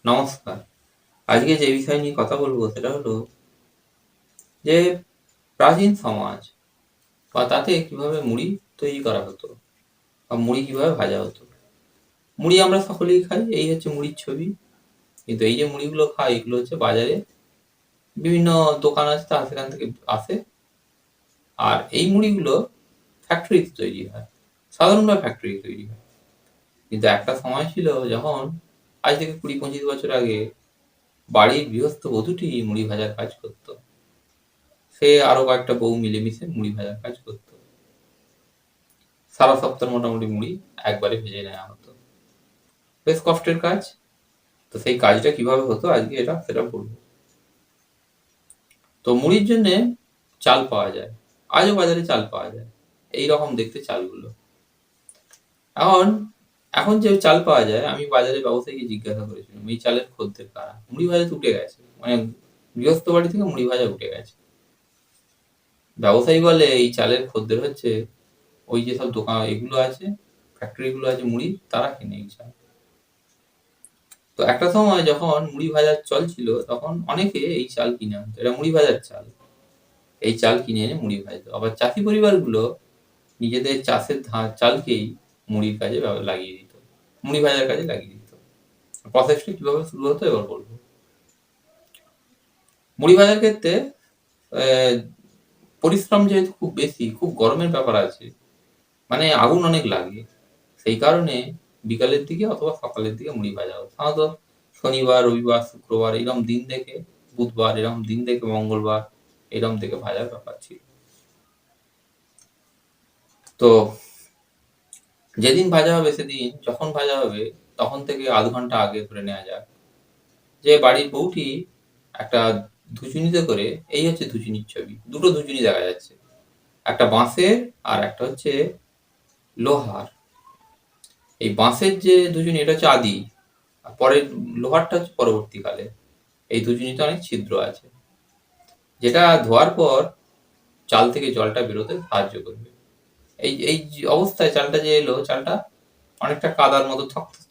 নমস্কার। আজকে যে বিষয় নিয়ে কথা বলবো সেটা হলো যে প্রাচীন সমাজ বা তাতে কিভাবে মুড়ি তৈরি করা হতো বা মুড়ি কিভাবে ভাজা হতো। মুড়ি আমরা সকলেই খাই, এই হচ্ছে মুড়ির ছবি। কিন্তু এই যে মুড়িগুলো খাই এগুলো হচ্ছে বাজারে বিভিন্ন দোকান আছে তা সেখান থেকে আসে। আর এই মুড়িগুলো ফ্যাক্টরিতে তৈরি হয়, সাধারণভাবে ফ্যাক্টরিতে তৈরি হয়। কিন্তু একটা সময় ছিল যখন আজ থেকে 20-25 বছর আগে বাড়ির গৃহস্থ বধূটি মুড়ি ভাজার কাজ করতো। সে আরো কয়েকটা বউ মিলেমিশে মুড়ি ভাজার কাজ করতো। সারা সপ্তাহ মোটামুটি মুড়ি একবারে ভেজে নেওয়া হতো। বেশ কষ্টের কাজ। তো সেই কাজটা কিভাবে হতো আজকে সেটা বলবো। তো মুড়ির জন্যে চাল পাওয়া যায়, আজও বাজারে চাল পাওয়া যায়, এই রকম দেখতে চালগুলো। এখন এখন যে চাল পাওয়া যায়, আমি বাজারে ব্যবসায়ীকে জিজ্ঞাসা করেছিলাম এই চালের খদ্দের কারা। মুড়ি ভাজা তো উঠে গেছে, মানে গৃহস্থ বাড়ি থেকে মুড়ি ভাজা উঠে গেছে। ব্যবসায়ী বলে এই চালের খদ্দের হচ্ছে ওই যেসব দোকান এগুলো আছে, ফ্যাক্টরি গুলো আছে মুড়ি, তারা কেনে এই চাল। তো একটা সময় যখন মুড়ি ভাজার চল ছিল তখন অনেকে এই চাল কিনে আনতো, এটা মুড়ি ভাজার চাল। এই চাল কিনে এনে মুড়ি ভাজতো। আবার চাষি পরিবারগুলো নিজেদের চাষের চালকেই মুড়ির কাজে লাগিয়ে দিত, মুড়ি ভাজার কাজে লাগিয়ে দিত। প্রসেসটা কিভাবে শুরু হতো এবার বলবো। মুড়ি ভাজার ক্ষেত্রে আহ, পরিশ্রম যেহেতু খুব বেশি, খুব গরমের ব্যাপার আছে, মানে আগুন অনেক লাগে, সেই কারণে বিকালের দিকে অথবা সকালের দিকে মুড়ি ভাজা হতো। সাধারণত শনিবার, রবিবার, শুক্রবার এরকম দিন দেখে, বুধবার এরকম দিন দেখে, মঙ্গলবার এরকম দেখে ভাজার ব্যাপার ছিল। তো যেদিন ভাজা হবে সেদিন যখন ভাজা হবে তখন থেকে আধ ঘন্টা আগে ধরে নেওয়া যাক যে বাড়ির বউটি একটা ধুচুনিতে করে, এই হচ্ছে ধুচুনির ছবি, দুটো ধুচুনি দেখা যাচ্ছে, একটা বাঁশের আর একটা হচ্ছে লোহার। এই বাঁশের যে ধুচুনি এটা হচ্ছে আদি, আর পরের লোহারটা হচ্ছে পরবর্তীকালে। এই ধুচুনিতে অনেক ছিদ্র আছে, যেটা ধোয়ার পর চাল থেকে জলটা বেরোতে সাহায্য করবে। এই এই যে অবস্থায় চালটা যে এলো, চালটা অনেকটা কাদার মতো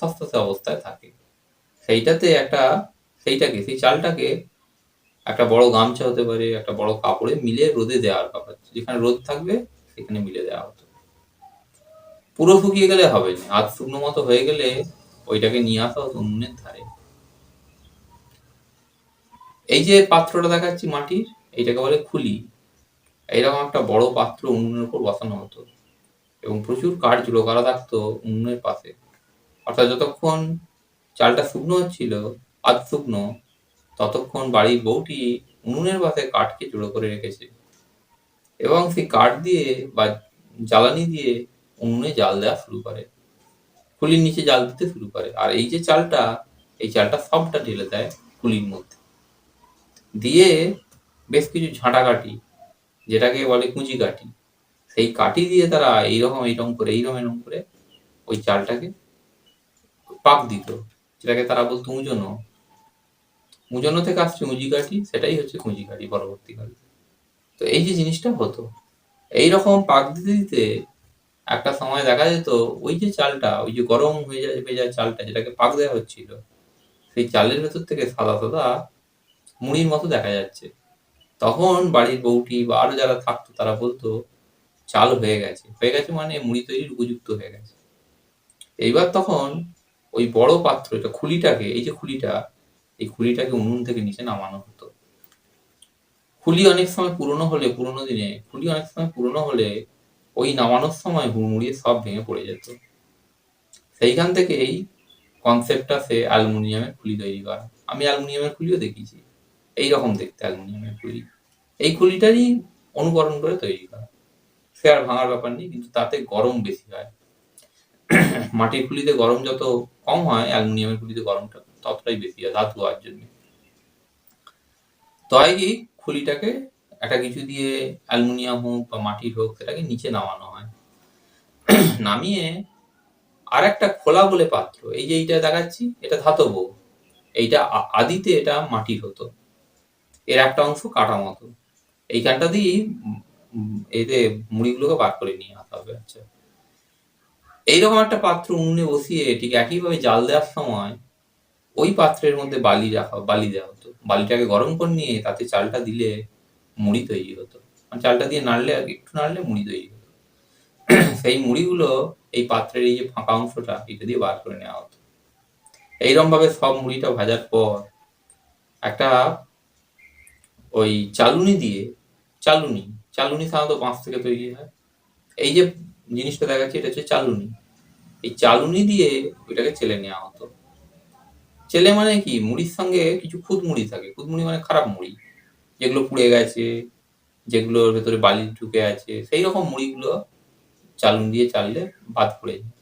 থসথসে অবস্থায় থাকে। সেইটাতে একটা সেই চালটাকে একটা বড় গামছা হতে পারে, একটা বড় কাপড়ে মিলে রোদে দেওয়ার ব্যাপার, যেখানে রোদ থাকবে সেখানে মিলে দেওয়া হতো। পুরো শুকিয়ে গেলে হবে না, আধ শুকনো মতো হয়ে গেলে ওইটাকে নিয়ে আসা হতো উনুনের ধারে। এই যে পাত্রটা দেখাচ্ছি মাটির, এইটাকে বলে খুলি। এইরকম একটা বড় পাত্র উনুনের উপর বসানো হতো এবং প্রচুর কাঠ জুড়ো করা থাকতো উনুনের পাশে। অর্থাৎ যতক্ষণ চালটা শুকনো হচ্ছিল, আধ শুকনো, ততক্ষণ বাড়ির বউটি উনুনের পাশে কাঠকে জুড়ো করে রেখেছে এবং সেই কাঠ দিয়ে বা জ্বালানি দিয়ে উনুনে জাল দেওয়া শুরু করে, খুলির নিচে জাল দিতে শুরু করে। আর এই যে চালটা, এই চালটা সবটা ঢেলে দেয় খুলির মধ্যে, দিয়ে বেশ কিছু ঝাঁটা কাঠি, যেটাকে বলে কুঁচি কাঠি, সেই কাঠি দিয়ে তারা এইরকম করে ওই চালটাকে পাক দিত, যেটাকে তারা বলতো উজনো। উজনো থেকে আসছে উঁজি কাঠি, সেটাই হচ্ছে কুঁচি কাঠি পরবর্তীকালে। তো এই যে জিনিসটা হতো, এইরকম পাক দিতে দিতে একটা সময় দেখা যেত ওই যে চালটা, ওই যে গরম হয়ে যায় ভেজা চালটা যেটাকে পাক দেওয়া হচ্ছিল, সেই চালের ভেতর থেকে সাদা সাদা মুড়ির মতো দেখা যাচ্ছে। তখন বাড়ির বউটি বা আরো যারা থাকতো তারা বলতো চাল হয়ে গেছে, হয়ে গেছে মানে মুড়ি তৈরির উপযুক্ত হয়ে গেছে। এইবার তখন ওই বড় পাত্র, এটা খুলিটাকে, এই যে খুলিটা, এই খুলিটাকে উনুন থেকে নিচে নামানো হতো। খুলি অনেক সময় পুরোনো দিনে খুলি অনেক সময় পুরোনো হলে ওই নামানোর সময় হুড়মুড়িয়ে সব ভেঙে পড়ে যেত। সেইখান থেকে এই কনসেপ্টটা সে অ্যালুমিনিয়ামের খুলি তৈরি করা। আমি অ্যালুমিনিয়ামের খুলিও দেখেছি, এইরকম দেখতে অ্যালুমিনিয়ামের খুলি। এই খুলিটারই অনুকরণ করে তৈরি করা। সে আর ভাঙার ব্যাপার নেই, কিন্তু তাতে গরম বেশি হয়। মাটির খুলিতে গরম যত কম হয়, অ্যালুমিনিয়ামের খুলিতে গরমটা ততটাই বেশি হয়, ধাতু হওয়ার জন্য। তো হয় কি, খুলিটাকে একটা কিছু দিয়ে, অ্যালুমিনিয়াম হোক বা মাটির হোক, সেটাকে নিচে নামানো হয়। নামিয়ে আর একটা খোলা বলে পাত্র, এই যে এইটা দেখাচ্ছি এটা ধাতব, এইটা আদিতে এটা মাটির হতো, এর একটা অংশ কাটা মতো, এইখানটা দিয়েই এতে মুড়িগুলোকে বার করে নিয়ে আসা হবে। আচ্ছা, এইরকম একটা পাত্র উনুনে বসিয়ে ঠিক একইভাবে জাল দেওয়ার সময় ওই পাত্রের মধ্যে বালি দেওয়া হতো। বালিটাকে গরম করে নিয়ে তাতে চালটা দিলে মুড়ি তৈরি হতো। মানে চালটা দিয়ে নাড়লে একটু নাড়লে মুড়ি তৈরি হতো। সেই মুড়িগুলো এই পাত্রের এই যে ফাঁকা অংশটা এটা দিয়ে বার করে নেওয়া হতো। এইরকম ভাবে সব মুড়িটা ভাজার পর একটা ওই চালুনি সাধারণত বাঁশ থেকে তৈরি হয়। এই যে জিনিসটা দেখাচ্ছি এটা হচ্ছে চালুনি। এই চালুনি দিয়ে ওইটাকে চেলে নেওয়া হতো। চেলে মানে কি, মুড়ির সঙ্গে কিছু খুদ মুড়ি থাকে। খুদ মুড়ি মানে খারাপ মুড়ি, যেগুলো পুড়ে গেছে, যেগুলোর ভেতরে বালি ঢুকে আছে, সেই রকম মুড়িগুলো চালুন দিয়ে চাললে বাদ পড়ে যায়,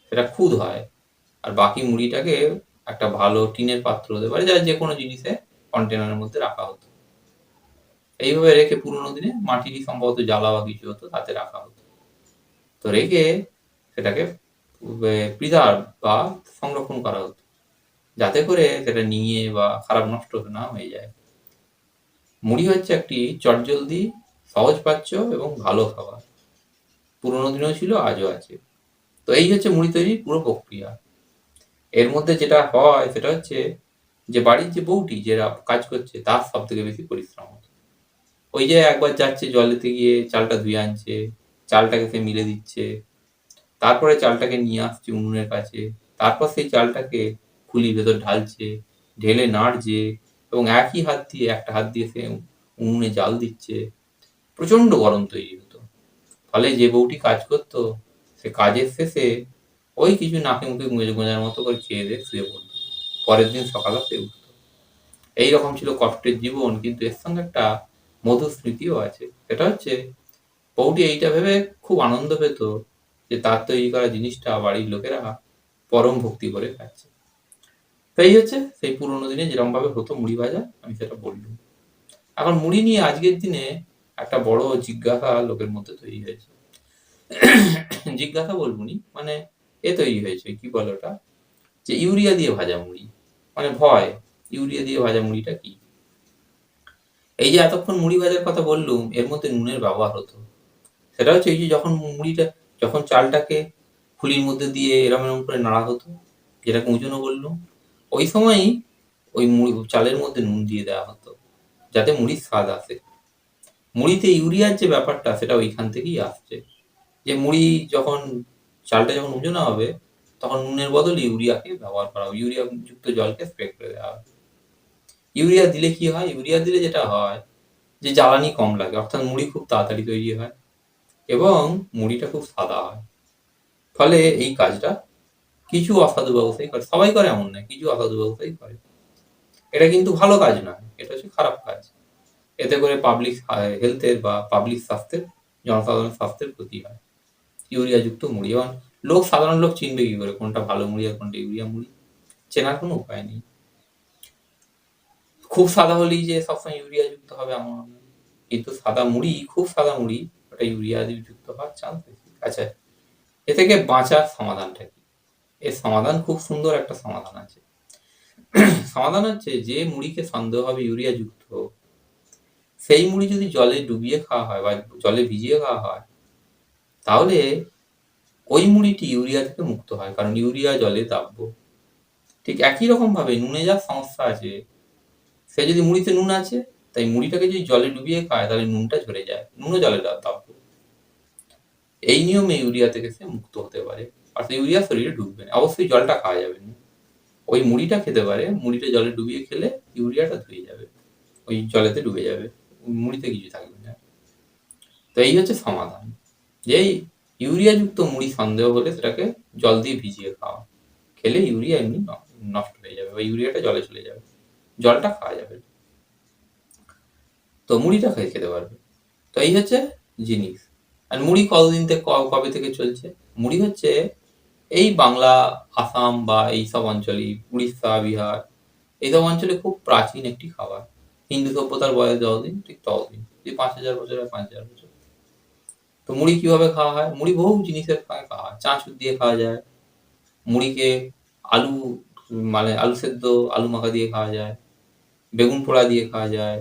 সেটা খুদ হয়। আর বাকি মুড়িটাকে একটা ভালো টিনের পাত্র হতে পারে, যা যে কোনো জিনিসে কন্টেনারের মধ্যে রাখা হতো। এইভাবে রেখে পুরোনো দিনে মাটিরই সম্ভবত জ্বালা বা কিছু হতো, তাতে রাখা হতো। তো রেখে সেটাকে প্রিজার্ভ বা সংরক্ষণ করা হতো, যাতে করে সেটা নিয়ে বা খারাপ নষ্ট না হয়ে যায়। মুড়ি হচ্ছে একটি চটজলদি, সহজপাচ্য এবং ভালো খাবার। পুরোনো দিনেও ছিল, আজও আছে। তো এই হচ্ছে মুড়ি তৈরির পুরো প্রক্রিয়া। এর মধ্যে যেটা হয় সেটা হচ্ছে যে বাড়ির যে বউটি যেটা কাজ করছে তার সব থেকে বেশি পরিশ্রম হতো। ওই যে একবার যাচ্ছে জলেতে গিয়ে চালটা ধুয়ে আনছে, চালটাকে সে মিলে দিচ্ছে, তারপরে চালটাকে নিয়ে আসছে উনুনের কাছে, তারপর সেই চালটাকে খুলির ভেতর ঢালছে, ঢেলে নাড়ছে এবং একই হাত দিয়ে একটা হাত দিয়ে সে উনুনে জাল দিচ্ছে। প্রচন্ড গরম তৈরি হতো। ফলে যে বউটি কাজ করতো সে কাজের শেষে ওই কিছু নাকে মুখে গোঁজার মতো করে খেয়ে দিয়ে শুয়ে পড়তো। পরের দিন সকালে সে উঠতো। এইরকম ছিল কষ্টের জীবন, কিন্তু এর সঙ্গে একটা মধুর স্মৃতিও আছে। সেটা হচ্ছে বউটি এইটা ভেবে খুব আনন্দ পেত যে তার তৈরি করা জিনিসটা বাড়ির লোকেরা পরম ভক্তি করে খাচ্ছে। তাই হচ্ছে সেই পুরোনো দিনে যেরকম ভাবে হতো মুড়ি ভাজা, আমি সেটা বললাম। এখন মুড়ি নিয়ে আজকের দিনে একটা বড় জিজ্ঞাসা লোকের মধ্যে তৈরি হয়েছে। জিজ্ঞাসা বলবনি, মানে তৈরি হয়েছে, কি বলে ওটা, যে ইউরিয়া দিয়ে ভাজা মুড়ি, মানে ভয়, ইউরিয়া দিয়ে ভাজা মুড়িটা কি। এই যে এতক্ষণ মুড়ি ভাজার কথা বললুম, এর মধ্যে নুনের ব্যবহার হতো। সেটা হচ্ছে এই যে যখন চালটাকে খুলির মধ্যে দিয়ে এরম এরম করে নাড়া হতো, যেটাকে উজনো বললুম, ওই সময়ই ওই চালের মধ্যে নুন দিয়ে দেওয়া হতো, যাতে মুড়ির স্বাদ আসে। মুড়িতে ইউরিয়ার যে ব্যাপারটা সেটা ওইখান থেকেই আসছে। যে মুড়ি যখন চালটা যখন উজনো হবে, তখন নুনের বদলে ইউরিয়াকে ব্যবহার করা হবে, ইউরিয়া যুক্ত জলকে স্প্রে করে দেওয়া হবে। ইউরিয়া দিলে কি হয়, ইউরিয়া দিলে যেটা হয় যে জ্বালানি কম লাগে, অর্থাৎ মুড়ি খুব তাড়াতাড়ি তৈরি হয় এবং মুড়িটা খুব সাদা হয়। ফলে এই কাজটা কিছু অসাধু ব্যবসায়ী করে, সবাই করে এমন নয়, কিছু অসাধু ব্যবসায়ী করে। এটা কিন্তু ভালো কাজ নয়, এটা হচ্ছে খারাপ কাজ। এতে করে পাবলিক হেলথের বা পাবলিক স্বাস্থ্যের, জনসাধারণের স্বাস্থ্যের ক্ষতি হয়। ইউরিয়া যুক্ত মুড়ি, এবং সাধারণ লোক চিনবে কি করে কোনটা ভালো মুড়ি আর কোনটা ইউরিয়া মুড়ি? চেনার কোনো উপায় নেই। খুব সাদা হলেই যে সবসময় ইউরিয়া যুক্ত হবে এমন নয়, কিন্তু খুব সাদা মুড়ি, ওটা ইউরিয়া যুক্ত হওয়ার চান্স বেশি। আচ্ছা, এ থেকে বাঁচার সমাধানটা কি? এর সমাধান খুব সুন্দর একটা সমাধান আছে। সমাধান হচ্ছে, যে মুড়িকে সন্দেহ হবে ইউরিয়া যুক্ত, সেই মুড়ি যদি জলে ডুবিয়ে খাওয়া হয় বা জলে ভিজিয়ে খাওয়া হয়, তাহলে ওই মুড়িটি ইউরিয়া থেকে মুক্ত হয়, কারণ ইউরিয়া জলে দাব্য। ঠিক একই রকম ভাবে নুনে যার সমস্যা আছে, সে যদি মুড়িতে নুন আছে, তাই মুড়িটাকে যদি জলে ডুবিয়ে খায় তাহলে নুনটা ঝরে যায়, নুনও জলে দাব্য। এই নিয়মে ইউরিয়া থেকে সে মুক্ত হতে পারে, অর্থাৎ ইউরিয়া শরীরে ঢুকবে না। অবশ্যই জলটা খাওয়া যাবে না, ওই মুড়িটা খেতে পারে, মুড়িটা জলে ডুবিয়ে খেলে ইউরিয়াটা ধুয়ে যাবে, ওই জলেতে ডুবে যাবে, মুড়িতে কিছু থাকবে না। তো এই হচ্ছে সমাধান, যে ইউরিয়া যুক্ত মুড়ি সন্দেহ হলে সেটাকে জল দিয়ে ভিজিয়ে খাওয়া, খেলে ইউরিয়া এমনি নষ্ট হয়ে যাবে বা ইউরিয়াটা জলে চলে যাবে, জলটা খাওয়া যাবে, তো মুড়িটা খেতে পারবে। তো এই হচ্ছে জিনিস। আর মুড়ি কতদিন থেকে কবে থেকে চলছে? মুড়ি হচ্ছে এই বাংলা, আসাম বা এইসব অঞ্চলে, উড়িষ্যা, বিহার, এইসব অঞ্চলে খুব প্রাচীন একটি খাবার। হিন্দু সভ্যতার বয়স যতদিন, ঠিক ততদিন, যদি 5,000 বছর হয় 5,000 বছর। তো মুড়ি কিভাবে খাওয়া হয়? মুড়ি বহু জিনিসের সঙ্গে খাওয়া হয়। চানাচুর দিয়ে খাওয়া যায়, মুড়িকে আলু, মানে আলু সেদ্ধ, আলু মাখা দিয়ে খাওয়া যায়, বেগুন পোড়া দিয়ে খাওয়া যায়,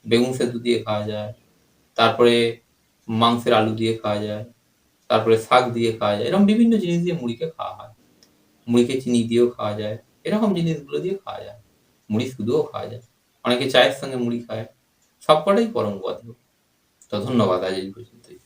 বেগুন সেদ্ধ দিয়ে খাওয়া যায়, তারপরে মাংসের আলু দিয়ে খাওয়া যায়, তারপরে শাক দিয়ে খাওয়া যায়। এরকম বিভিন্ন জিনিস দিয়ে মুড়িকে খাওয়া হয়। মুড়িকে চিনি দিয়েও খাওয়া যায়। এরকম জিনিসগুলো দিয়ে খাওয়া যায়। মুড়ি শুধুও খাওয়া যায়। অনেকে চায়ের সঙ্গে মুড়ি খায়। সবকটাই পরম উপাদেয়। তো ধন্যবাদ আজ এই পর্যন্তই।